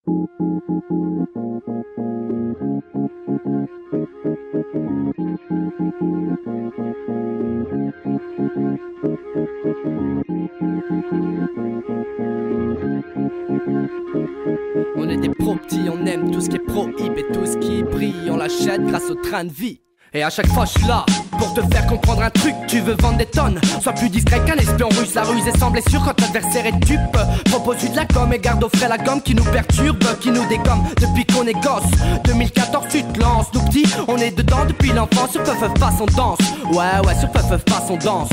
On est des pro petits, on aime tout ce qui est prohibé, tout ce qui brille, on l'achète grâce au train de vie. Et à chaque fois je suis là pour te faire comprendre un truc. Tu veux vendre des tonnes, sois plus discret qu'un espion russe. La ruse est sans blessure quand l'adversaire est dupe. Propose-lui de la com et garde au frais la gomme qui nous perturbe, qui nous dégomme depuis qu'on est gosse. 2014 tu te lances, nous petits on est dedans depuis l'enfance. Sur Feuf Feuf passe on danse, ouais sur Feuf Feuf passe on danse.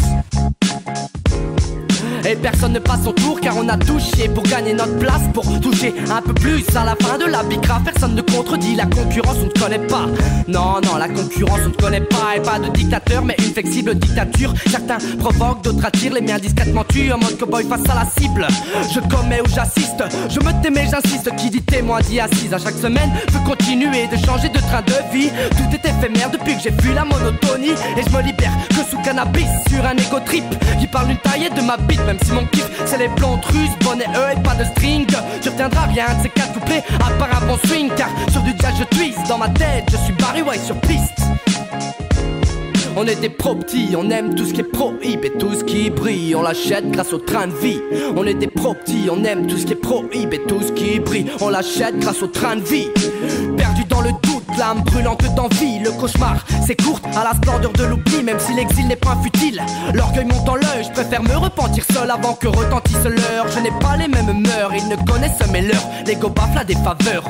Et personne ne passe son tour car on a tout chié pour gagner notre place, pour toucher un peu plus à la fin de la bicrave. Personne ne contredit la concurrence, on ne connaît pas. Non, la concurrence on ne connaît pas. Et pas de dictateur mais une flexible dictature. Certains provoquent, d'autres attirent, les miens discrètement tuent. En mode cowboy face à la cible, je commets ou j'assiste. Je me tais mais j'insiste, qui dit témoin dit assise. À chaque semaine, veux continuer de changer de train de vie. Tout est éphémère depuis que j'ai fui la monotonie. Et je me libère que sous cannabis sur un égo trip qui parle d'une taillée de ma bite. Même si mon kiff c'est les plantes russes, bonnet et pas de string. Tu retiendras rien de ces quatre couplets à part un bon swing. Car sur du jazz je twist, dans ma tête je suis Barry White sur piste. On est des pro petits, on aime tout ce qui est prohibé, tout ce qui brille, on l'achète grâce au train de vie. On est des pro petits, on aime tout ce qui est prohibé, tout ce qui brille, on l'achète grâce au train de vie. Perdu dans le doute, l'âme brûlante d'envie, le cauchemar c'est court à la splendeur de l'oubli. Même si l'exil n'est pas futile, l'orgueil monte en l'œil, je préfère me repentir seul avant que retentisse l'heure. Je n'ai pas les mêmes mœurs, ils ne connaissent mes leurs, l'ego bafle à des faveurs.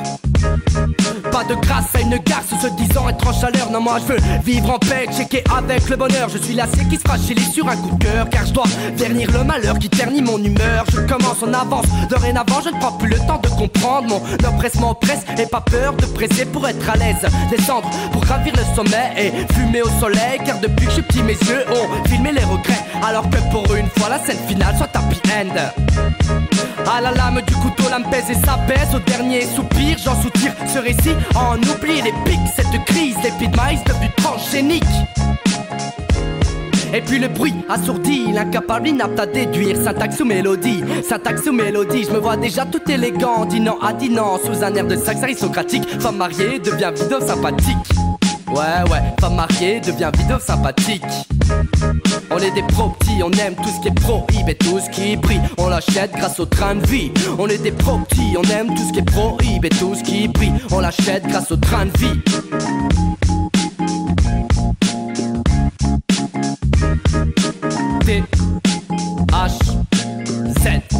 Pas de grâce à une garce, se disant être en chaleur. Non moi je veux vivre en paix, checker avec le bonheur. Je suis lassé qui se fragilise sur un coup de cœur, car je dois vernir le malheur qui ternit mon humeur. Je commence en avance, dorénavant je ne prends plus le temps de comprendre. Mon oppressement oppresse et pas peur de presser pour être à l'aise. Descendre pour gravir le sommet et fumer au soleil. Car depuis que je suis petit mes yeux ont filmé les regrets. Alors que pour une fois la scène finale soit happy end. À la lame du couteau, l'âme pèse et s'apaise. Au dernier soupir, j'en soutire ce récit. En oublie les pics, cette crise, les pieds de maïs devenus transgéniques. Et puis le bruit assourdi, l'incapable, inapte à déduire. Syntaxe ou mélodie, je me vois déjà tout élégant, dînant à dînant, sous un air de sax aristocratique. Femme mariée devient vidéo sympathique. Ouais, femme mariée devient vidéo sympathique. On est des pro petits, on aime tout ce qui est prohibé, tout ce qui brille, on l'achète grâce au train de vie. On est des pro petits, on aime tout ce qui est prohibé, tout ce qui brille, on l'achète grâce au train de vie. T H Z